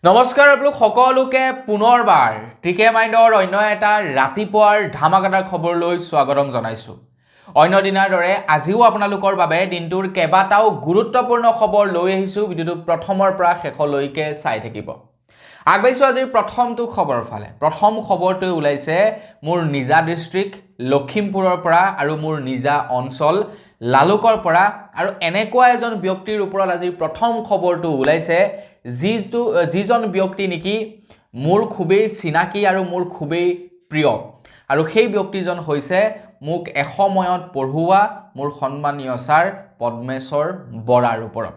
নমস্কাৰ আপোনালোক সকলোকে পুনৰবাৰ টিকে মাইণ্ডৰ অন্য এটা ৰাতিপুৱাৰ ধামাকাদাৰ খবৰলৈ স্বাগতম জনাইছো। অন্য দিনাৰ দৰে আজিও আপোনালোকৰ বাবে দিনটোৰ কেইবাটাও গুৰুত্বপূৰ্ণ খবৰ লৈ আহিছো। ভিডিঅ'টো প্ৰথমৰ পৰা শেষলৈকে চাই থাকিব। আগবাইছো আজিৰ প্ৰথমটো খবৰ ফালে। প্ৰথম খবৰটো ওলাইছে মোৰ নিজা ডিস্ট্ৰিক্ট লখিমপুৰৰ পৰা আৰু মোৰ নিজা অঞ্চল লালুকৰ পৰা আৰু এনেকুৱা এজন ব্যক্তিৰ ওপৰত আজি প্ৰথম খবৰটো ওলাইছে যিজন ব্যক্তি নেকি মোৰ খুবেই চিনাকি আৰু মোৰ খুবেই প্ৰিয় আৰু সেই ব্যক্তিজন হৈছে মোক এসময়ত পঢ়ুৱা মোৰ সন্মানীয় ছাৰ পদ্মেশ্বৰ বৰাৰ ওপৰত।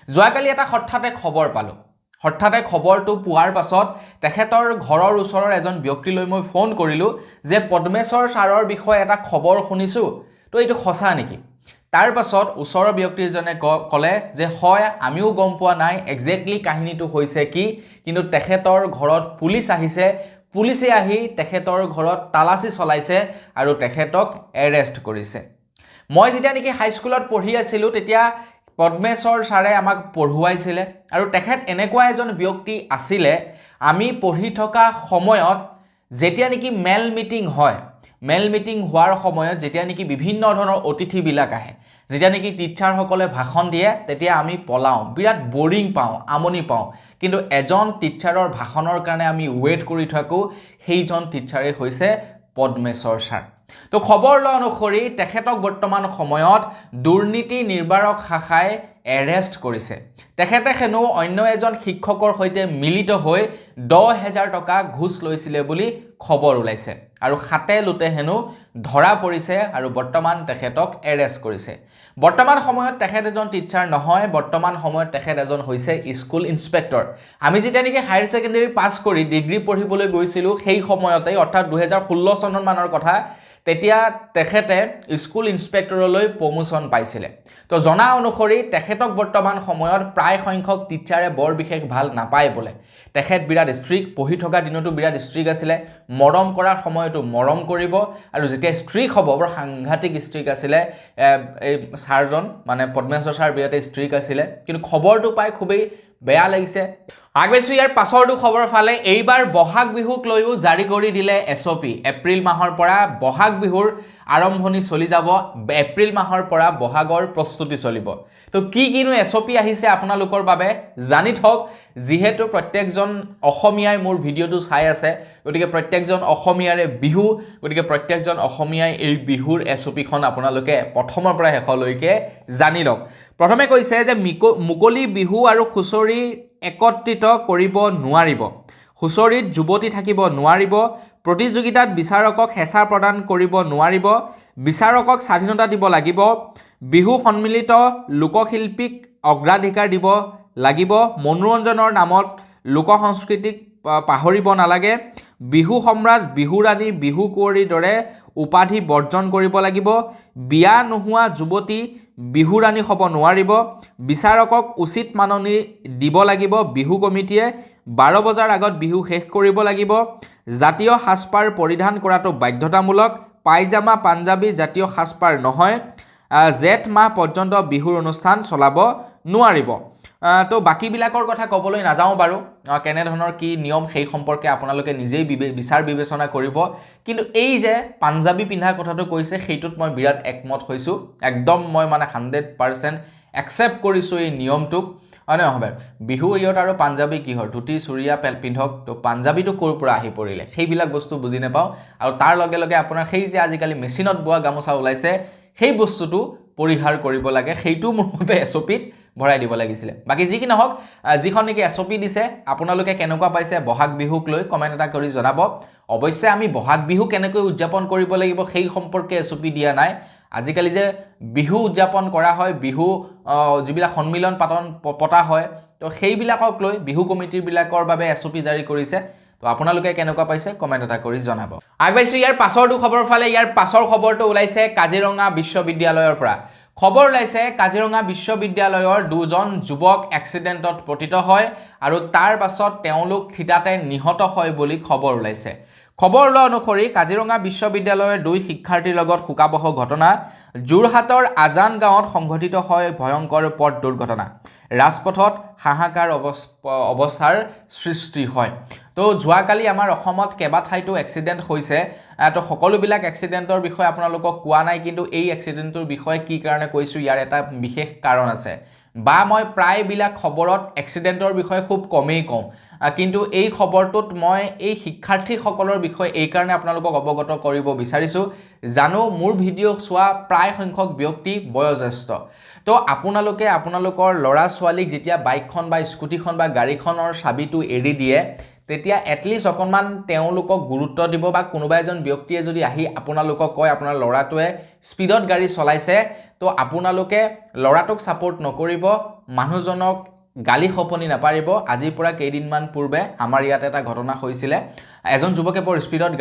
যোৱাকালি এটা হঠাতে খবৰ পালোঁ। হঠাতে খবৰটো পোৱাৰ পাছত তেখেতৰ ঘৰৰ ওচৰৰ এজন ব্যক্তিলৈ মই ফোন কৰিলোঁ যে পদ্মেশ্বৰ ছাৰৰ বিষয়ে এটা খবৰ শুনিছোঁ, তো এইটো সঁচা নেকি? তাৰ পাছত ওচৰৰ ব্যক্তিজনে ক'লে যে হয়, আমিও গম পোৱা নাই এক্সেক্টলি কাহিনীটো হৈছে কি, কিন্তু তেখেতৰ ঘৰত পুলিচ আহিছে, পুলিচে আহি তেখেতৰ ঘৰত তালাচী চলাইছে আৰু তেখেতক এৰেষ্ট কৰিছে। মই যেতিয়া নেকি হাইস্কুলত পঢ়ি আছিলোঁ তেতিয়া পদ্মেশ্বৰ ছাৰে আমাক পঢ়ুৱাইছিলে আৰু তেখেত এনেকুৱা এজন ব্যক্তি আছিলে, আমি পঢ়ি থকা সময়ত যেতিয়া নেকি মেল মিটিং হয়, মেল মিটিং হোৱাৰ সময়ত যেতিয়া নেকি বিভিন্ন ধৰণৰ অতিথিবিলাক আহে, যেতিয়া নেকি টিচাৰসকলে ভাষণ দিয়ে, তেতিয়া আমি পলাওঁ, বিৰাট বৰিং পাওঁ, আমনি পাওঁ, কিন্তু এজন টিচাৰৰ ভাষণৰ কাৰণে আমি ৱেইট কৰি থাকোঁ। সেইজন টিচাৰে হৈছে পদ্মেশ্বৰ ছাৰ। তো খবৰ লোৱা অনুসৰি তেখেতক বৰ্তমান সময়ত দুৰ্নীতি নিৰ্বাৰক শাখাই এৰেষ্ট কৰিছে। তেখেতে হেনো অন্য এজন শিক্ষকৰ সৈতে মিলিত হৈ 10,000 টকা ঘুচ লৈছিলে বুলি খবৰ ওলাইছে আৰু হাতে লোতে হেনো ধৰা পৰিছে আৰু বৰ্তমান তেখেতক এৰেষ্ট কৰিছে। বৰ্তমান সময়ত তেখেত এজন টিচাৰ নহয়, বৰ্তমান সময়ত তেখেত এজন হৈছে স্কুল ইন্সপেক্টৰ। আমি যেতিয়া নেকি হায়াৰ ছেকেণ্ডেৰী পাছ কৰি ডিগ্ৰী পঢ়িবলৈ গৈছিলোঁ সেই সময়তে, অৰ্থাৎ 2016 চনৰ মানৰ কথা, তেতিয়া তেখেতে স্কুল ইন্সপেক্টৰলৈ প্ৰমোশ্যন পাইছিলে। তো জনা অনুসৰি তেখেতক বৰ্তমান সময়ত প্ৰায় সংখ্যক টিচাৰে বৰ বিশেষ ভাল নাপায় বোলে। তেখেত বিৰাট ষ্ট্ৰিক্ট, পঢ়ি থকা দিনতো বিৰাট ষ্ট্ৰিক্ট আছিলে, মৰম কৰাৰ সময়তো মৰম কৰিব আৰু যেতিয়া ষ্ট্ৰিক্ট হ'ব বৰ সাংঘাতিক ষ্ট্ৰিক্ট আছিলে। এই ছাৰজন মানে পদ্মেশ্বৰ ছাৰ বিৰাট ষ্ট্ৰিক্ট আছিলে, কিন্তু খবৰটো পাই খুবেই বেয়া লাগিছে। আগবাইছোঁ ইয়াৰ পাছৰটো খবৰ ফালে। এইবাৰ বহাগ বিহুক লৈও জাৰি কৰি দিলে SOP। এপ্ৰিল মাহৰ পৰা বহাগ বিহুৰ আৰম্ভণি চলি যাব, এপ্ৰিল মাহৰ পৰা বহাগৰ প্ৰস্তুতি চলিব। তো কিনো SOP আহিছে আপোনালোকৰ বাবে জানি থওক, যিহেতু প্ৰত্যেকজন অসমীয়াই মোৰ ভিডিঅ'টো চাই আছে, গতিকে প্ৰত্যেকজন অসমীয়াৰে বিহু, গতিকে প্ৰত্যেকজন অসমীয়াই এই বিহুৰ SOPখন আপোনালোকে প্ৰথমৰ পৰা শেষলৈকে জানি লওক। প্ৰথমে কৈছে যে মুকলি বিহু আৰু হুঁচৰি একত্ৰিত কৰিব নোৱাৰিব, হুঁচৰিত যুৱতী থাকিব নোৱাৰিব, প্ৰতিযোগিতাত বিচাৰকক হেঁচা প্ৰদান কৰিব নোৱাৰিব, বিচাৰকক স্বাধীনতা দিব লাগিব, বিহু সন্মিলিত লোকশিল্পীক অগ্ৰাধিকাৰ দিব লাগিব, মনোৰঞ্জনৰ নামত লোক সংস্কৃতিক পাহৰিব নালাগে, বিহু সম্ৰাট, বিহু ৰাণী, বিহু কুঁৱৰীৰ দৰে উপাধি বৰ্জন কৰিব লাগিব, বিয়া নোহোৱা যুৱতী বিহু ৰাণী হ'ব নোৱাৰিব, বিচাৰকক উচিত মাননি দিব লাগিব, বিহু কমিটিয়ে 12 বজাৰ আগত বিহু শেষ কৰিব লাগিব, জাতীয় সাজপাৰ পৰিধান কৰাটো বাধ্যতামূলক, পাইজামা পাঞ্জাবী জাতীয় সাজপাৰ নহয়, জেঠ মাহ পৰ্যন্ত বিহুৰ অনুষ্ঠান চলাব নোৱাৰিব। তো বাকীবিলাকৰ কথা ক'বলৈ নাযাওঁ বাৰু, কেনেধৰণৰ কি নিয়ম সেই সম্পৰ্কে আপোনালোকে নিজেই বিচাৰ বিবেচনা কৰিব। কিন্তু এই যে পাঞ্জাবী পিন্ধা কথাটো কৈছে, সেইটোত মই বিৰাট একমত হৈছোঁ। একদম মই মানে 100% একচেপ্ট কৰিছোঁ এই নিয়মটোক, হয় নহয়? বিহু ইয়ত আৰু পাঞ্জাবী কিহৰ, ধুতি চুৰিয়া পিন্ধক, তো পাঞ্জাবীটো ক'ৰ পৰা আহি পৰিলে সেইবিলাক বস্তু বুজি নাপাওঁ। আৰু তাৰ লগে লগে আপোনাৰ সেই যে আজিকালি মেচিনত বোৱা গামোচা ওলাইছে, সেই বস্তুটো পৰিহাৰ কৰিব লাগে, সেইটো মোৰ মতে SOPত ভৰাই দিব লাগিছিলে। বাকী যি কি নহওক, যিখন নেকি SOP দিছে আপোনালোকে কেনেকুৱা পাইছে বহাগ বিহুক লৈ কমেণ্ট এটা কৰি জনাব। অৱশ্যে আমি বহাগ বিহু কেনেকৈ উদযাপন কৰিব লাগিব সেই সম্পৰ্কে SOP দিয়া নাই। আজিকালি যে বিহু উদযাপন কৰা হয়, বিহু যিবিলাক সন্মিলন পতা হয়, তো সেইবিলাকক লৈ বিহু কমিটিবিলাকৰ বাবে SOP জাৰি কৰিছে। তো আপোনালোকে কেনেকুৱা পাইছে কমেণ্ট এটা কৰি জনাব। আগবাইছোঁ ইয়াৰ পাছৰটো খবৰ ফালে। ইয়াৰ পাছৰ খবৰটো ওলাইছে কাজিৰঙা বিশ্ববিদ্যালয়ৰ পৰা। খবৰ ওলাইছে কাজিৰঙা বিশ্ববিদ্যালয়ৰ 2জন যুৱক এক্সিডেণ্টত পতিত হয় আৰু তাৰ পাছত তেওঁলোক থিতাতে নিহত হয় বুলি খবৰ ওলাইছে। খবৰ লোৱা অনুসৰি কাজিৰঙা বিশ্ববিদ্যালয়ৰ 2 শিক্ষাৰ্থীৰ লগত শোকাবহ ঘটনা যোৰহাটৰ আজান গাঁৱত সংঘটিত হয় ভয়ংকৰ পথ দুৰ্ঘটনা ৰাজপথত হাহাকাৰ অৱস্থাৰ সৃষ্টি হয় তো যোৱাকালি আমাৰ অসমত কেবা ঠাইতো এক্সিডেন্ট হৈছে তো সকলোবিলাক এক্সিডেন্টৰ বিষয়ে আপোনালোকক কোৱা নাই কিন্তু এই এক্সিডেন্টৰ বিষয়ে কি কাৰণে কৈছো ইয়াৰ এটা বিশেষ কাৰণ আছে বা মই প্ৰায়বিলাক খবৰত এক্সিডেন্টৰ বিষয়ে খুব কমেই কওঁ কিন্তু এই খবৰটোত মই এই শিক্ষাৰ্থীসকলৰ বিষয়ে এই কাৰণে আপোনালোকক অৱগত কৰিব বিচাৰিছো জানো মোৰ ভিডিঅ' চোৱা প্ৰায় সংখ্যক ব্যক্তি বয়োজ্যেষ্ঠ তো আপোনালোকে আপোনালোকৰ ল'ৰা ছোৱালীক যেতিয়া বাইকখন বা স্কুটিখন বা গাড়ীখনৰ চাবিটো এৰি দিয়ে তেতিয়া এটলিষ্ট অকণমান তেওঁলোকক গুৰুত্ব দিব বা কোনোবা এজন ব্যক্তিয়ে যদি আহি আপোনালোকক কয় আপোনাৰ ল'ৰাটোৱে স্পীডত গাড়ী চলাইছে তো আপোনালোকে ল'ৰাটোক সাপোৰ্ট নকৰিব মানুহজনক গালি খপনি নাপাৰিব আজিৰ পৰা কেইদিনমান পূৰ্বে আমাৰ ইয়াত এটা ঘটনা হৈছিল এজন যুৱকে বৰ স্পীডত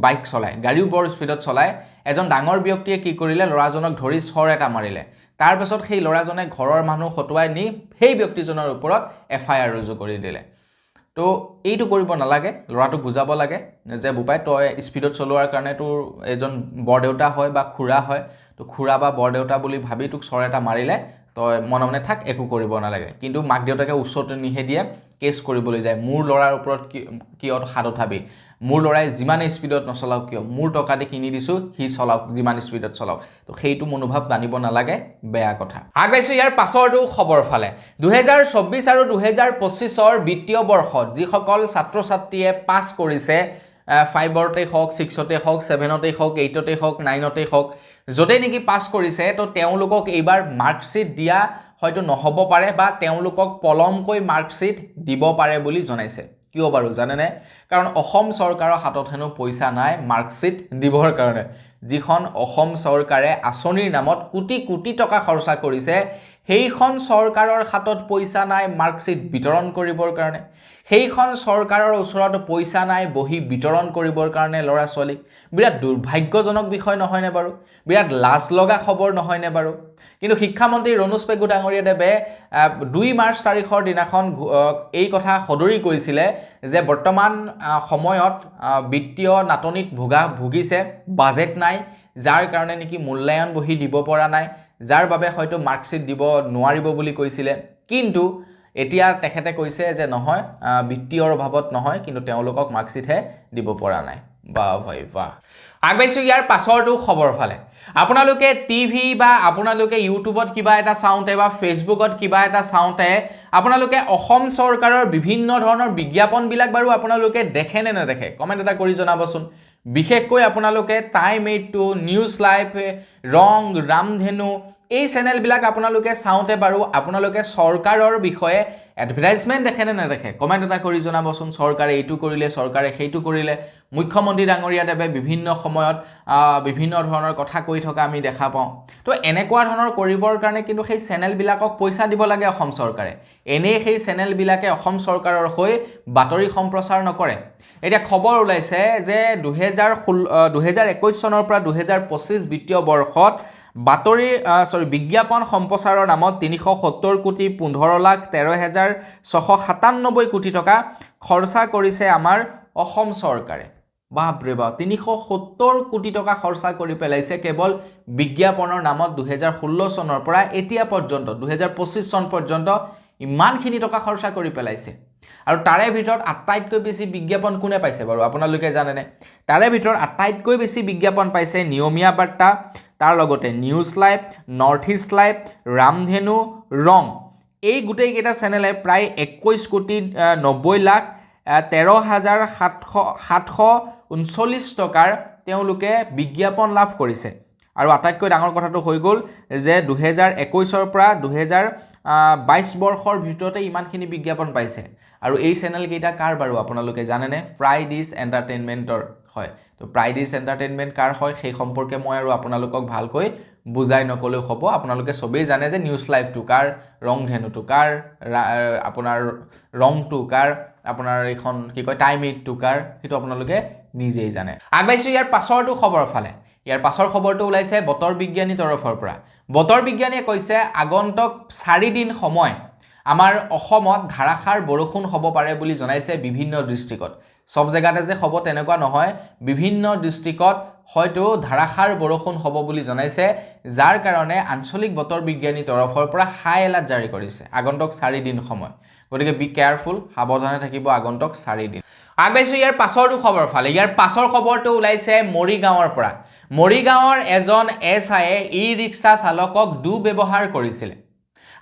বাইক চলায় গাড়ীও বৰ স্পীডত চলায় এজন ডাঙৰ ব্যক্তিয়ে কি কৰিলে ল'ৰাজনক ধৰি চৰ এটা মাৰিলে তাৰ পাছত সেই ল'ৰাজনে ঘৰৰ মানুহ হতুৱাই নি সেই ব্যক্তিজনৰ ওপৰত এফআইআৰ ৰুজু কৰি দিলে তো এইটো কৰিব নালাগে ল'ৰাটোক বুজাব লাগে যে বুপাই তই স্পীডত চলোৱাৰ কাৰণে তোৰ এজন বৰদেউতা হয় বা খুৰা হয় তো খুৰা বা বৰদেউতা বুলি ভাবি তোক চৰ এটা মাৰিলে তই মনে মনে থাক একো কৰিব নালাগে কিন্তু মাক দেউতাকে ওচৰতে নিহে দিয়ে কেছ কৰিবলৈ যায় মোৰ ল'ৰাৰ ওপৰত কিয় হাত উঠাবি মোৰ ল'ৰাই যিমান স্পীডত নচলাওক কিয় মোৰ টকা দি কিনি দিছো হি চলাওক যিমান স্পীডত চলাওক তো সেইটো মনোভাৱ জানিব নালাগে বেয়া কথা আগবাইছো ইয়াৰ পাছৰটো খবৰ ফালে 2024 আৰু 2025ৰ বিত্তীয় বৰ্ষত যিসকল ছাত্ৰ ছাত্ৰীয়ে পাছ কৰিছে 5তে হওক 6তে হওক 7তে হওক 8তে হওক 9তে হওক যতে নেকি পাছ কৰিছে তো তেওঁলোকক এইবাৰ মাৰ্কশ্বিট দিয়া হয়তো নহব পাৰে বা তেওঁলোকক পলমকৈ মাৰ্কশ্বিট দিব পাৰে বুলি জনাইছে কিয় বাৰু জানেনে কাৰণ অসম চৰকাৰৰ হাতত হেনো পইচা নাই মাৰ্কশ্বিট দিবৰ কাৰণে যিখন অসম চৰকাৰে আঁচনিৰ নামত কোটি কোটি টকা খৰচা কৰিছে সেইখন চৰকাৰৰ হাতত পইচা নাই মাৰ্কশ্বিট বিতৰণ কৰিবৰ কাৰণে সেইখন চৰকাৰৰ ওচৰত পইচা নাই বহি বিতৰণ কৰিবৰ কাৰণে ল'ৰা ছোৱালীক বিৰাট দুৰ্ভাগ্যজনক বিষয় নহয়নে বাৰু বিৰাট লাজ লগা খবৰ নহয়নে বাৰু কিন্তু শিক্ষামন্ত্ৰী ৰণোজ পেগু ডাঙৰীয়াদেৱে 2 মাৰ্চ তাৰিখৰ দিনাখন এই কথা সদৰি কৈছিলে যে বৰ্তমান সময়ত বিত্তীয় নাটনিত ভুগিছে বাজেট নাই যাৰ কাৰণে নেকি মূল্যায়ন বহি দিব পৰা নাই যাৰ বাবে হয়তো মাৰ্কশ্বিট দিব নোৱাৰিব বুলি কৈছিলে কিন্তু এতিয়া তেখেতে কৈছে যে নহয় বিত্তীয়ৰ অভাৱত নহয় কিন্তু তেওঁলোকক মাৰ্কশ্বিটহে দিব পৰা নাই বা ভাই বাহ আগবাইছো ইয়াৰ পাছৰটো খবৰ ফালে আপোনালোকে টিভি বা আপোনালোকে ইউটিউবত কিবা এটা চাওঁতে বা ফেচবুকত কিবা এটা চাওঁতে আপোনালোকে অসম চৰকাৰৰ বিভিন্ন ধৰণৰ বিজ্ঞাপনবিলাক বাৰু আপোনালোকে দেখে নে নেদেখে কমেণ্ট এটা কৰি জনাবচোন বিশেষকৈ আপোনালোকে টাইম 8 নিউজ লাইভ ৰং ৰামধেনু এই চেনেলবিলাক আপোনালোকে চাওঁতে বাৰু আপোনালোকে চৰকাৰৰ বিষয়ে এডভাৰটাইজমেন্ট দেখে নে নেদেখে কমেণ্ট এটা কৰি জনাবচোন চৰকাৰে এইটো কৰিলে চৰকাৰে সেইটো কৰিলে মুখ্যমন্ত্ৰী ডাঙৰীয়াদেৱে বিভিন্ন সময়ত বিভিন্ন ধৰণৰ কথা কৈ থকা আমি দেখা পাওঁ তো এনেকুৱা ধৰণৰ কৰিবৰ কাৰণে কিন্তু সেই চেনেলবিলাকক পইচা দিব লাগে অসম চৰকাৰে এনে সেই চেনেলবিলাকে অসম চৰকাৰৰ হৈ বাতৰি সম্প্ৰচাৰ নকৰে এটা খবৰ ওলাইছে যে 2021 চনৰ পৰা 2025 বিত্তীয় বৰ্ষত বাতৰি বিজ্ঞাপন সম্প্ৰচাৰৰ নামত 370 কোটি 15,13,697 কোটি টকা খৰচা কৰিছে আমাৰ অসম চৰকাৰে বাপৰে বাপ 370 কোটি টকা খৰচা কৰি পেলাইছে কেৱল বিজ্ঞাপনৰ নামত 2016 চনৰ পৰা এতিয়া পৰ্যন্ত 2025 চন পৰ্যন্ত ইমানখিনি টকা খৰচা কৰি পেলাইছে আৰু তাৰে ভিতৰত আটাইতকৈ বেছি বিজ্ঞাপন কোনে পাইছে বাৰু আপোনালোকে জানেনে তাৰে ভিতৰত আটাইতকৈ বেছি বিজ্ঞাপন পাইছে নিয়মীয়া বাৰ্তা তাৰ লগতে news live north east live Ramdhenu Rang এই গোটেই কেইটা চেনেলে প্ৰায় 21 কোটি 90 লাখ 13,739 টকাৰ তেওঁলোকে বিজ্ঞাপন লাভ কৰিছে আৰু আটাইতকৈ ডাঙৰ কথাটো হৈ গ'ল যে 2021 ৰ পৰা 2022 বৰ্ষৰ ভিতৰতে ইমানখিনি বিজ্ঞাপন পাইছে আৰু এই চেনেল কেইটা কাৰ বাৰু আপোনালোকে জানেনে প্ৰাইডিছ এণ্টাৰটেইনমেণ্টৰ হয় তো প্ৰাইডিছ এণ্টাৰটেইনমেণ্ট কাৰ হয় সেই সম্পৰ্কে মই আৰু আপোনালোকক ভালকৈ বুজাই নকলেও হ'ব আপোনালোকে সবেই জানে যে নিউজ লাইভ টু কাৰ ৰংধেনুটো কাৰ আপোনাৰ ৰং টু কাৰ আপোনাৰ এখন কি কয় টাইম 8 টু কাৰ সেইটো আপোনালোকে নিজেই জানে আগবাইছো ইয়াৰ পাছৰটো খবৰ ফালে ইয়াৰ পাছৰ খবৰটো ওলাইছে বতৰ বিজ্ঞানী তৰফৰ পৰা বতৰ বিজ্ঞানীয়ে কৈছে আগন্তুক 4 দিন সময় আমাৰ অসমত ধাৰাসাৰ বৰষুণ হ'ব পাৰে বুলি জনাইছে বিভিন্ন দৃষ্টিকত সব জায়গাতে যে হ'ব তেনেকুৱা নহয় বিভিন্ন ডিস্ট্ৰিক্টত হয়তো ধাৰাসাৰ বৰষুণ হ'ব বুলি জনাইছে যাৰ কাৰণে আঞ্চলিক বতৰ বিজ্ঞানী তৰফৰ পৰা হাই এলাৰ্ট জাৰি কৰিছে আগন্তুক 4 দিন সময় গতিকে বি কেয়াৰফুল সাৱধানে থাকিব আগন্তুক 4 দিন আগবাইছো ইয়াৰ পাছৰটো খবৰ ফালে ইয়াৰ পাছৰ খবৰটো ওলাইছে মৰিগাঁৱৰ পৰা মৰিগাঁৱৰ এজন এছআইয়ে ই ৰিক্সা চালকক দুৰ্ব্যৱহাৰ কৰিছিল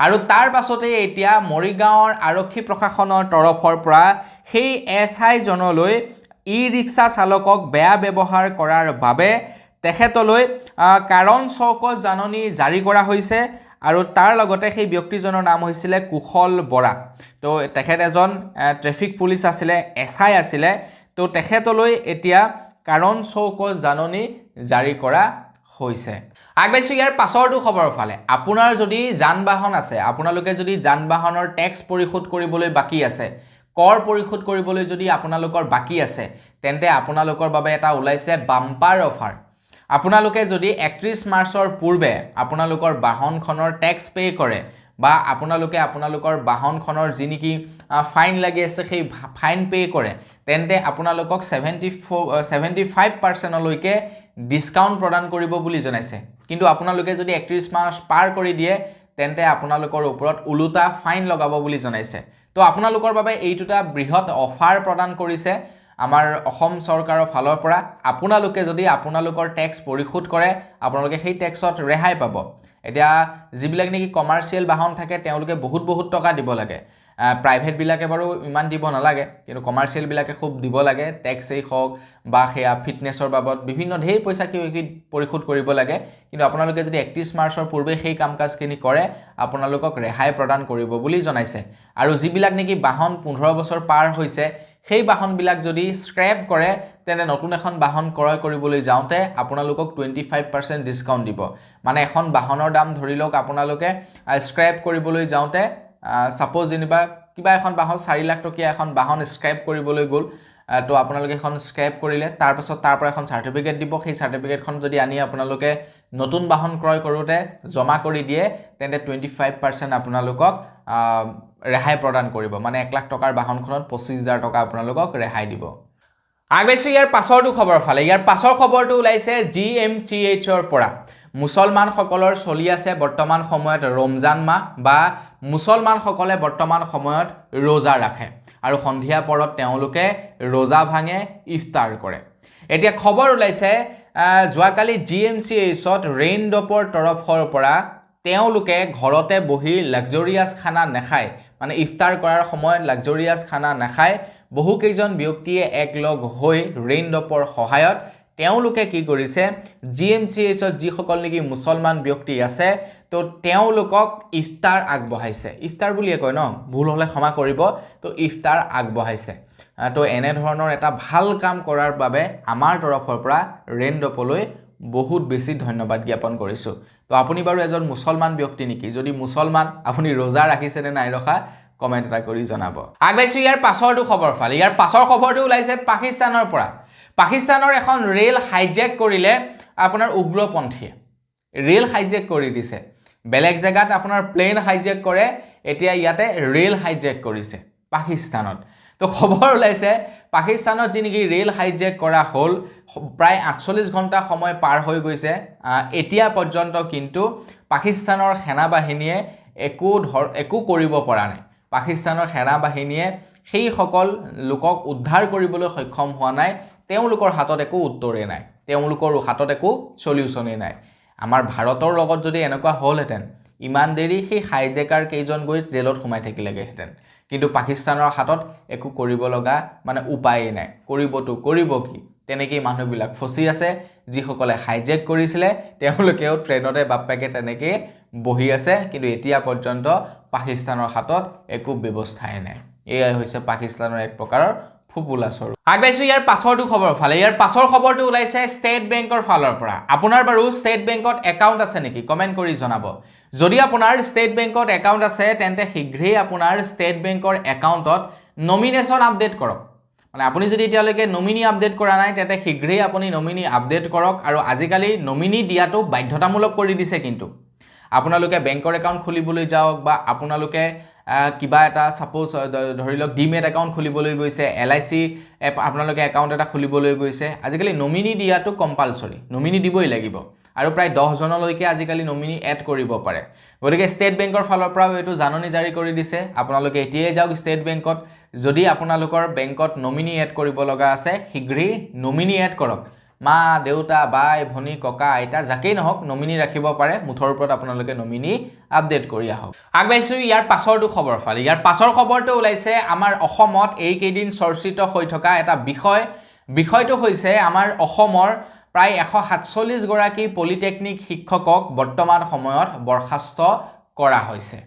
আৰু তাৰ পাছতে এতিয়া মৰিগাঁৱৰ আৰক্ষী প্ৰশাসনৰ তৰফৰ পৰা সেই এছআই জনলৈ ই ৰিক্সা চালকক বেয়া ব্যৱহাৰ কৰাৰ বাবে তেখেতলৈ কাৰণ চৌকত জাননী জাৰি কৰা হৈছে আৰু তাৰ লগতে সেই ব্যক্তিজনৰ নাম হৈছিল কুশল বৰা তো তেখেত এজন ট্ৰেফিক পুলিচ আছিলে এছআই আছিলে তো তেখেতলৈ এতিয়া কাৰণ চৌকত জাননী জাৰি কৰা হৈছে আগবাইছো ইয়াৰ পাছৰটো খবৰ ফালে আপোনাৰ যদি যান বাহন আছে আপোনালোকে যদি যান বাহনৰ টেক্স পৰিশোধ কৰিবলৈ বাকি আছে কৰ পৰিশোধ কৰিবলৈ যদি আপোনালোকৰ বাকি আছে তেন্তে আপোনালোকৰ বাবে এটা ওলাইছে বাম্পাৰ অফাৰ আপোনালোকে যদি 31 মাৰ্চৰ পূৰ্বে আপোনালোকৰ বাহনখনৰ টেক্স পে কৰে বা আপোনালোকে আপোনালোকৰ বাহনখনৰ যি নেকি ফাইন লাগি আছে সেই ফাইন পে কৰে তেন্তে আপোনালোকক 75% লৈকে ডিসকাউন্ট প্ৰদান কৰিব বুলি জনাইছে কিন্তু আপোনালোকে যদি 31 মাৰ্চ পাৰ কৰি দিয়ে তেন্তে আপোনালোকৰ ওপৰত উলুটা ফাইন লগাব বুলি জনাইছে তো আপোনালোকৰ বাবে এইটোটা বৃহৎ অফাৰ প্ৰদান কৰিছে আমাৰ অসম চৰকাৰৰ ফালৰ পৰা আপোনালোকে যদি আপোনালোকৰ টেক্স পৰিশোধ কৰে আপোনালোকে সেই টেক্সত ৰেহাই পাব এতিয়া যিবিলাক নেকি কমাৰ্চিয়েল বাহন থাকে তেওঁলোকে বহুত টকা দিব লাগে প্ৰাইভেট বিলাকে বাৰু ইমান দিব নালাগে কিন্তু কমাৰ্চিয়েল বিলাকে খুব দিব লাগে টেক্সই হওক বা সেয়া ফিটনেছৰ বাবদ বিভিন্ন ঢেৰ পইচা কি পৰিশোধ কৰিব লাগে কিন্তু আপোনালোকে যদি 31 মাৰ্চৰ পূৰ্বে সেই কামকাজখিনি কৰে আপোনালোকক ৰেহাই প্ৰদান কৰিব বুলি জনাইছে আৰু যিবিলাক নেকি বাহন 15 বছৰ পাৰ হৈছে সেই বাহনবিলাক যদি স্ক্ৰেপ কৰে তেনে নতুন এখন বাহন ক্ৰয় কৰিবলৈ যাওঁতে আপোনালোকক 25% ডিসকাউন্ট দিব মানে এখন বাহনৰ দাম ধৰি লওক আপোনালোকে স্ক্ৰেপ কৰিবলৈ যাওঁতে সাপোজ যেনিবা কিবা এখন বাহন 4 লাখ টকীয়া এখন বাহন স্ক্ৰেপ কৰিবলৈ গ'ল তো আপোনালোকে এখন স্ক্ৰেপ কৰিলে তাৰ পাছত তাৰ পৰা এখন সাৰ্টিফিকেট দিব সেই সাৰ্টিফিকেটখন যদি আনি আপোনালোকে নতুন বাহন ক্ৰয় কৰোতে জমা কৰি দিয়ে তেন্তে 25% আপোনালোকক ৰেহাই প্ৰদান কৰিব মানে 1 লাখ টকাৰ বাহনখনত 25000 টকা আপোনালোকক ৰেহাই দিব আগবাইছো ইয়াৰ পাছৰটো খবৰ ফালে ইয়াৰ পাছৰ খবৰটো ওলাইছে GMCHৰ পৰা মুছলমান সকলৰ চলি আছে বৰ্তমান সময়ত ৰমজান মাহ বা মুছলমান সকলে বৰ্তমান সময়ত रोजा ৰাখে আৰু সন্ধিয়া পৰত তেওঁলোকে रोजा ভাঙে ইফতাৰ কৰে এতিয়া খবৰ ওলাইছে যোৱাকালি GMCHত ৰেইনডপৰ তৰফৰ পৰা তেওঁলোকে ঘৰতে বহি লাক্সাৰিয়াছ খানা নাখায় মানে ইফতাৰ কৰাৰ সময়ত লাক্সাৰিয়াছ খানা নাখায় বহু কেইজন ব্যক্তিয়ে একলগ হৈ ৰেইনডপৰ সহায়ত তেওঁলোকে কি কৰিছে GMCHত যি সকল নেকি মুছলমান ব্যক্তি আছে তো তেওঁলোকক ইফতাৰ আগবঢ়াইছে ইফতাৰ বুলিয়ে কয় ন ভুল হলে ক্ষমা কৰিব তো ইফতাৰ আগবঢ়াইছে তো এনে ধৰণৰ এটা ভাল কাম কৰাৰ বাবে আমাৰ তৰফৰ পৰা ৰেইনডপলৈ বহুত বেছি ধন্যবাদ জ্ঞাপন কৰিছো তো আপুনি বাৰু এজন মুছলমান ব্যক্তি নেকি যদি মুছলমান আপুনি रोजा ৰাখিছে নে নাই ৰখা কমেন্ট এটা কৰি জনাব আগবাইছো ইয়াৰ পাছৰটো খবৰ ফালে ইয়াৰ পাছৰ খবৰটো ওলাইছে পাকিস্তানৰ পৰা পাকিস্তানৰ এখন ৰেল হাইজেক কৰিলে আপোনাৰ উগ্ৰপন্থী ৰেল হাইজেক কৰি দিছে বেলেগ জায়গাত আপোনাৰ প্লেন হাইজেক কৰে এতিয়া ইয়াতে ৰেল হাইজেক কৰিছে পাকিস্তানত তো খবৰ ওলাইছে পাকিস্তানত যি নেকি ৰেল হাইজেক কৰা হল প্ৰায় 48 ঘণ্টা সময় পাৰ হৈ গৈছে এতিয়া পৰ্যন্ত কিন্তু পাকিস্তানৰ সেনা বাহিনীয়ে একো কৰিব পৰা নাই পাকিস্তানৰ সেনা বাহিনীয়ে সেই সকল লোকক উদ্ধাৰ কৰিবলৈ সক্ষম হোৱা নাই তেওঁলোকৰ হাতত একো উত্তৰে নাই তেওঁলোকৰ হাতত একো সলিউশনে নাই আমাৰ ভাৰতৰ লগত যদি এনেকুৱা হলহেতেন ইমান দেৰি সেই হাইজেকাৰ কেইজন গৈ জেলত সোমাই থাকিলেগেহেতেন কিন্তু পাকিস্তানৰ হাতত একো কৰিব লগা মানে উপায় নাই কৰিব কি তেনেকৈ মানুহবিলাক ফসি আছে যিসকলে হাইজেক কৰিছিলে তেওঁলোকেও ট্ৰেইনতে বাপেকে তেনেকৈ বহি আছে কিন্তু এতিয়া পৰ্যন্ত পাকিস্তানৰ হাতত একো ব্যৱস্থাই নাই এয়াই হৈছে পাকিস্তানৰ এক প্ৰকাৰৰ ফুপুলা স্বৰূপ আগবাইছো ইয়াৰ পাছৰটো খবৰ ফালে ইয়াৰ পাছৰ খবৰটো ওলাইছে ষ্টেট বেংকৰ ফালৰ পৰা আপোনাৰ বাৰু ষ্টেট বেংকত একাউণ্ট আছে নেকি কমেন্ট কৰি জনাব যদি আপোনাৰ ষ্টেট বেংকত একাউণ্ট আছে তেন্তে শীঘ্ৰেই আপোনাৰ ষ্টেট বেংকৰ একাউণ্টত নমিনেশ্যন আপডেট কৰক মানে আপুনি যদি এতিয়ালৈকে নমিনি আপডেট কৰা নাই তেন্তে শীঘ্ৰেই আপুনি নমিনি আপডেট কৰক আৰু আজিকালি নমিনি দিয়াটো বাধ্যতামূলক কৰি দিছে কিন্তু আপোনালোকে বেংকৰ একাউণ্ট খুলিবলৈ যাওক বা আপোনালোকে কিবা এটা সাপোজ ধৰি লওক ডিমেট একাউণ্ট খুলিবলৈ গৈছে LIC এপ আপোনালোকে একাউণ্ট এটা খুলিবলৈ গৈছে আজিকালি নমিনি দিয়াটো কম্পালসৰি নমিনি দিবই লাগিব আৰু প্ৰায় 10 জনলৈকে আজিকালি নমিনি এড কৰিব পাৰে গতিকে ষ্টেট বেংকৰ ফালৰ পৰা এইটো জাননী জাৰি কৰি দিছে আপোনালোকে এতিয়াই যাওক ষ্টেট বেংকত যদি আপোনালোকৰ বেংকত নমিনি এড কৰিব লগা আছে শীঘ্ৰেই নমিনি এড কৰক মা দেউতা বাই ভনী ককা আইতা যাকেই নহওক নমিনি ৰাখিব পাৰে মুঠৰ ওপৰত আপোনালোকে নমিনি আপডেট কৰি আহক আগবাইছো ইয়াৰ পাছৰটো খবৰ ফালে ইয়াৰ পাছৰ খবৰটো ওলাইছে আমাৰ অসমত এই কেইদিন চৰ্চিত হৈ থকা এটা বিষয়টো হৈছে আমাৰ অসমৰ প্ৰায় 147 গৰাকী পলিটেকনিক শিক্ষকক বৰ্তমান সময়ত বৰখাস্ত কৰা হৈছে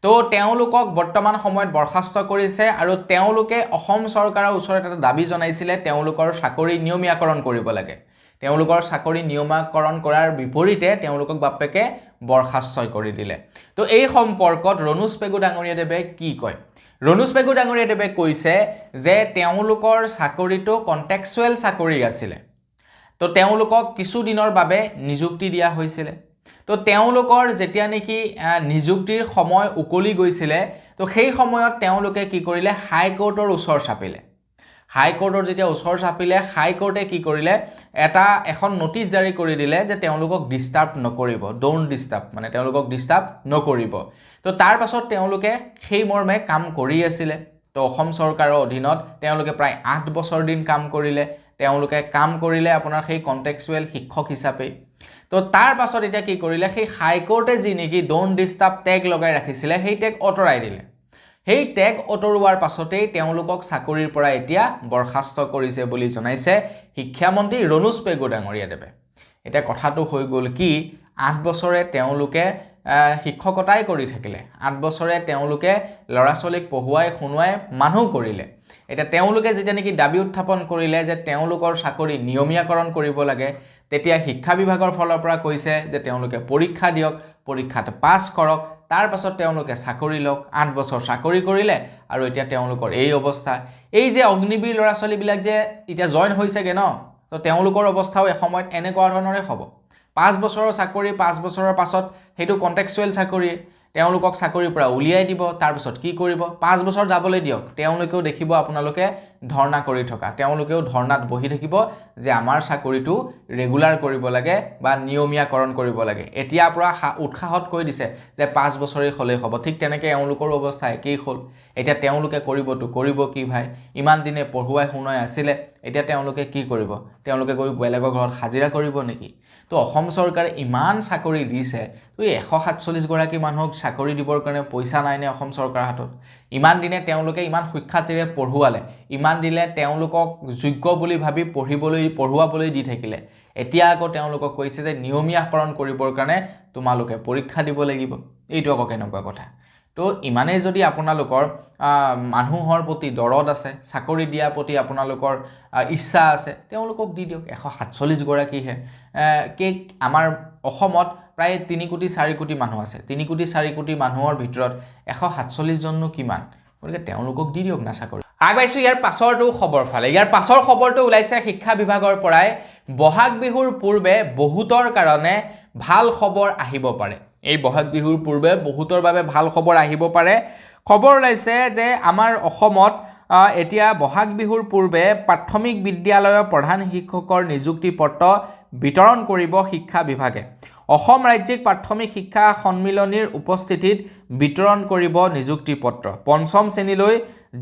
তো তেওঁলোকক বৰ্তমান সময়ত বৰখাস্ত কৰিছে আৰু তেওঁলোকে অসম চৰকাৰৰ ওচৰত এটা দাবী জনাইছিলে তেওঁলোকৰ চাকৰি নিয়মীয়াকৰণ কৰিব লাগে তেওঁলোকৰ চাকৰি নিয়মীয়াকৰণ কৰাৰ বিপৰীতে তেওঁলোকক বাপেকে বৰখাস্ত কৰি দিলে তো এই সম্পৰ্কত ৰণোজ পেগু ডাঙৰীয়াদেৱে কি কয় ৰণোজ পেগু ডাঙৰীয়াদেৱে কৈছে যে তেওঁলোকৰ চাকৰিটো কন্টেক্সুৱেল চাকৰি আছিলে তো তেওঁলোকক কিছু দিনৰ বাবে নিযুক্তি দিয়া হৈছিল তো তেওঁলোকৰ যেতিয়া নেকি নিযুক্তিৰ সময় উকলি গৈছিলে তো সেই সময়ত তেওঁলোকে কি কৰিলে হাই কোৰ্টৰ ওচৰ চাপিলে হাই কোৰ্টৰ যেতিয়া ওচৰ চাপিলে হাই কোৰ্টে কি কৰিলে এখন নোটিছ জাৰি কৰি দিলে যে তেওঁলোকক ডিস্টাৰ্ব নকৰিব ডোন্ট ডিস্টাৰ্ব মানে তেওঁলোকক ডিস্টাৰ্ব নকৰিব তো তাৰ পাছত তেওঁলোকে সেই মৰ্মে কাম কৰি আছিল তো অসম চৰকাৰৰ অধীনত তেওঁলোকে প্ৰায় 8 বছৰ দিন কাম কৰিলে তেওঁলোকে কাম কৰিলে আপোনাৰ সেই কন্টেক্সুৱেল শিক্ষক হিচাপে তো তাৰ পাছত এটা কি কৰিলে সেই হাই কোৰ্টে যি নেকি ডোন্ট ডিস্টাৰ্ব টেগ লগাই ৰাখিছিলে সেই টেগ অতৰাই দিলে সেই টেগ অতৰুৱাৰ পাছতেই তেওঁলোকক চাকৰিৰ পৰা এতিয়া বৰখাস্ত কৰিছে বুলি জনাইছে শিক্ষামন্ত্ৰী ৰণোজ পেগু ডাঙৰীয়াদেৱে এটা কথাটো হৈ গ'ল কি 8 বছৰে তেওঁলোকে শিক্ষকতাই কৰি থাকিলে 8 বছৰে তেওঁলোকে ল'ৰা ছোৱালীক পঢ়ুৱাই শুনুৱাই মানুহ কৰিলে এটা তেওঁলোকে যেতিয়া নেকি দাবী উত্থাপন কৰিলে যে তেওঁলোকৰ চাকৰি নিয়মীয়াকৰণ কৰিব লাগে তেতিয়া শিক্ষা বিভাগৰ ফালৰ পৰা কৈছে যে তেওঁলোকে পৰীক্ষা দিয়ক পৰীক্ষাত পাছ কৰক তাৰ পাছত তেওঁলোকে চাকৰি লওক 8 বছৰ চাকৰি কৰিলে আৰু এতিয়া তেওঁলোকৰ এই অৱস্থা এই যে অগ্নিবীৰ ল'ৰা ছোৱালীবিলাক যে এতিয়া জয়েন হৈছেগে ন তো তেওঁলোকৰ অৱস্থাও এসময়ত এনেকুৱা ধৰণৰে হ'ব 5 বছৰৰ চাকৰি 5 বছৰৰ পাছত হেতু কন্টেক্সুৱেল চাকৰি তেওঁলোকক চাকৰিৰ পৰা উলিয়াই দিব তাৰ পাছত কি কৰিব 5 বছৰ যাবলৈ দিয়ক তেওঁলোকেও দেখিব আপোনালোকে ধৰ্ণা কৰি থকা তেওঁলোকেও ধৰ্ণাত বহি থাকিব যে আমাৰ চাকৰিটো ৰেগুলাৰ কৰিব লাগে বা নিয়মীয়াকৰণ কৰিব লাগে এতিয়া পৰা উৎসাহত কৈ দিছে যে 5 বছৰেই হ'লেই হ'ব ঠিক তেনেকৈ তেওঁলোকৰ অৱস্থা একেই হ'ল এতিয়া তেওঁলোকে কৰিব কি ভাই ইমান দিনে পঢ়ুৱাই শুনাই আছিল এতিয়া তেওঁলোকে কি কৰিব তেওঁলোকে গৈ বেলেগৰ ঘৰত হাজিৰা কৰিব নেকি তো অসম চৰকাৰে ইমান চাকৰি দিছে তো 147 গৰাকী মানুহক চাকৰি দিবৰ কাৰণে পইচা নাই নে অসম চৰকাৰৰ হাতত ইমান দিনে তেওঁলোকে ইমান সুখ্যাতিৰে পঢ়ুৱালে ইমান দিলে তেওঁলোকক যোগ্য বুলি ভাবি পঢ়ুৱাবলৈ দি থাকিলে এতিয়া আকৌ তেওঁলোকক কৈছে যে নিয়মীয়াকৰণ কৰিবৰ কাৰণে তোমালোকে পৰীক্ষা দিব লাগিব এইটো আকৌ কেনেকুৱা কথা তো ইমানেই যদি আপোনালোকৰ মানুহৰ প্ৰতি দৰদ আছে চাকৰি দিয়াৰ প্ৰতি আপোনালোকৰ ইচ্ছা আছে তেওঁলোকক দি দিয়ক 147 গৰাকীহে কে আমাৰ অসমত প্ৰায় 3 কোটি 4 কোটি মানুহ আছে 3 কোটি 4 কোটি মানুহৰ ভিতৰত 147 জননো কিমান গতিকে তেওঁলোকক দি দিয়ক না চাকৰি আগবাইছো ইয়াৰ পাছৰটো খবৰ ফালে ইয়াৰ পাছৰ খবৰটো ওলাইছে শিক্ষা বিভাগৰ পৰাই বহাগ বিহুৰ পূৰ্বে বহুতৰ কাৰণে ভাল খবৰ আহিব পাৰে এই বহাগ বিহুৰ পূৰ্বে বহুতৰ বাবে ভাল খবৰ আহিব পাৰে খবৰ ওলাইছে যে আমাৰ অসমত এতিয়া বহাগ বিহুৰ পূৰ্বে প্ৰাথমিক বিদ্যালয়ৰ প্ৰধান শিক্ষকৰ নিযুক্তি পত্ৰ বিতৰণ কৰিব শিক্ষা বিভাগে অসম ৰাজ্যিক প্ৰাথমিক শিক্ষা সন্মিলনীৰ উপস্থিতিত বিতৰণ কৰিব নিযুক্তি পত্ৰ পঞ্চম শ্ৰেণীলৈ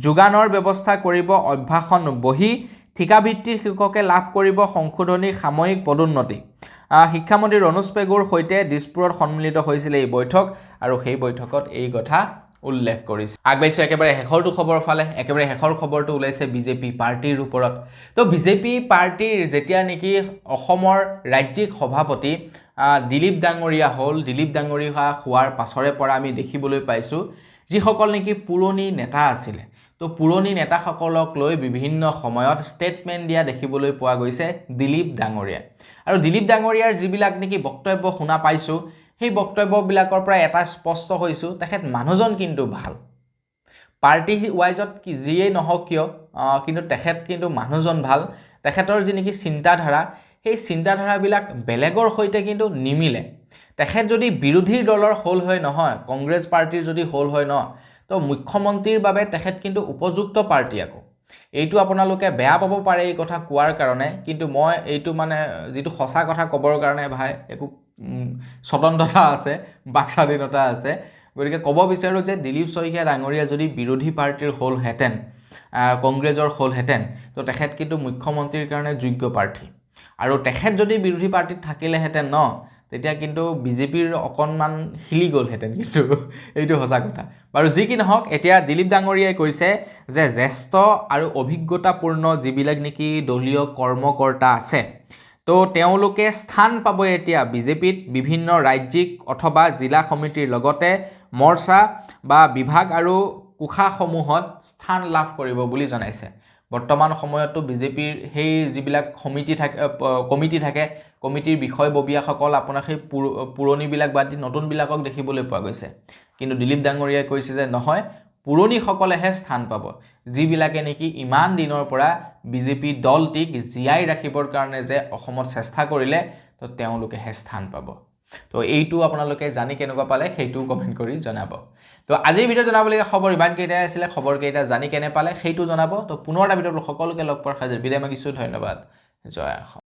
যোগানৰ ব্যৱস্থা কৰিব অভ্যাসন বহি ঠিকাভিত্তিক শিক্ষকে লাভ কৰিব সংশোধনী সাময়িক পদোন্নতি শিক্ষামন্ত্ৰী ৰণোজ পেগুৰ সৈতে দিছপুৰত সন্মিলিত হৈছিল এই বৈঠক আৰু সেই বৈঠকত এই কথা উল্লেখ কৰিছে আগবাইছো একেবাৰে হেখৰটো খবৰ ফালে একেবাৰে হেখৰ খবৰটো ওলাইছে বিজেপি পাৰ্টিৰ ওপৰত তো বিজেপি পাৰ্টিৰ যেতিয়া নেকি অসমৰ ৰাজ্যিক সভাপতি দিলীপ ডাঙৰীয়া হ'ল দিলীপ ডাঙৰীয়া হোৱাৰ পাছৰে পৰা আমি দেখিবলৈ পাইছো যিসকল নেকি পুৰণি নেতা আছিল তো পুৰণি নেতাসকলক লৈ বিভিন্ন সময়ত ষ্টেটমেন্ট দিয়া দেখিবলৈ পোৱা গৈছে দিলীপ ডাঙৰীয়া আৰু দিলীপ ডাঙৰীয়াৰ যিবিলাক নেকি বক্তব্য শুনা পাইছো সেই বক্তব্যবিলাকৰ পৰা এটা স্পষ্ট হৈছো তেখেত মানুহজন কিন্তু ভাল পাৰ্টি ওয়াইজত কি যিয়ে নহওক কিয় কিন্তু তেখেত কিন্তু মানুহজন ভাল তেখেতৰ যি নেকি চিন্তাধাৰা সেই চিন্তাধাৰাবিলাক বেলেগৰ সৈতে কিন্তু নিমিলে তেখেত যদি বিৰোধী দলৰ হ'ল হয় নহয় কংগ্ৰেছ পাৰ্টিৰ যদি হ'ল হয় ন তো মুখ্যমন্ত্ৰীৰ বাবে তেখেত কিন্তু উপযুক্ত পাৰ্টি আকৌ এইটো আপোনালোকে বেয়া পাব পাৰে এই কথা কোৱাৰ কাৰণে কিন্তু মই এইটো মানে যেটো সঁচা কথা ক'বৰ কাৰণে ভাই একো স্বতন্ত্ৰতা আছে বাকস্বাধীনতা আছে গতিকে ক'ব বিচাৰো যে দিলীপ শইকীয়া ডাঙৰীয়া যদি বিৰোধী পাৰ্টিৰ হ'ল হেতেন কংগ্ৰেছৰ হ'ল হেতেন তো তেখেত কিন্তু মুখ্যমন্ত্ৰীৰ কাৰণে যোগ্য প্ৰাৰ্থী আৰু তেখেত যদি বিৰোধী পাৰ্টিত থাকিলে হেতেন ন তেতিয়া কিন্তু বিজেপিৰ অকনমান হিলি গ'ল হেতেন কিন্তু এইটো সঁচা কথা বাৰু যি কি নহওক এতিয়া দিলীপ ডাঙৰীয়াই কৈছে যে জ্যেষ্ঠ আৰু অভিজ্ঞতাপূৰ্ণ যিবিলাক নেকি দলীয় কৰ্মকৰ্তা আছে তো তেওঁলোকে স্থান পাব এতিয়া বিজেপিত বিভিন্ন ৰাজ্যিক অথবা জিলা সমিতিৰ লগতে মৰ্চা বা বিভাগ আৰু কোষাসমূহত স্থান লাভ কৰিব বুলি জনাইছে বৰ্তমান সময়তো বিজেপিৰ সেই যিবিলাক কমিটি থাকে কমিটিৰ বিষয়ববীয়াসকল আপোনাৰ সেই পুৰণিবিলাক বাদ দি নতুনবিলাকক দেখিবলৈ পোৱা গৈছে কিন্তু দিলীপ ডাঙৰীয়াই কৈছে যে নহয় পুৰণিসকলেহে স্থান পাব যিবিলাকে নেকি ইমান দিনৰ পৰা বিজেপি দলটিক জিয়াই ৰাখিবৰ কাৰণে যে অসমত চেষ্টা কৰিলে তো তেওঁলোকেহে স্থান পাব তো এইটো আপোনালোকে জানি কেনেকুৱা পালে সেইটো কমেন্ট কৰি জনাব তো আজিৰ ভিডিঅ' জনাবলগীয়া খবৰ ইমান কেইটা আছিলে খবৰ কেইটা জানি কেনে পালে সেইটো জনাব তো পুনৰ এটা ভিডিঅ'ত সকলোকে লগ পোৱাৰ খাজিৰ বিদায় মাগিছোঁ ধন্যবাদ জয় অসম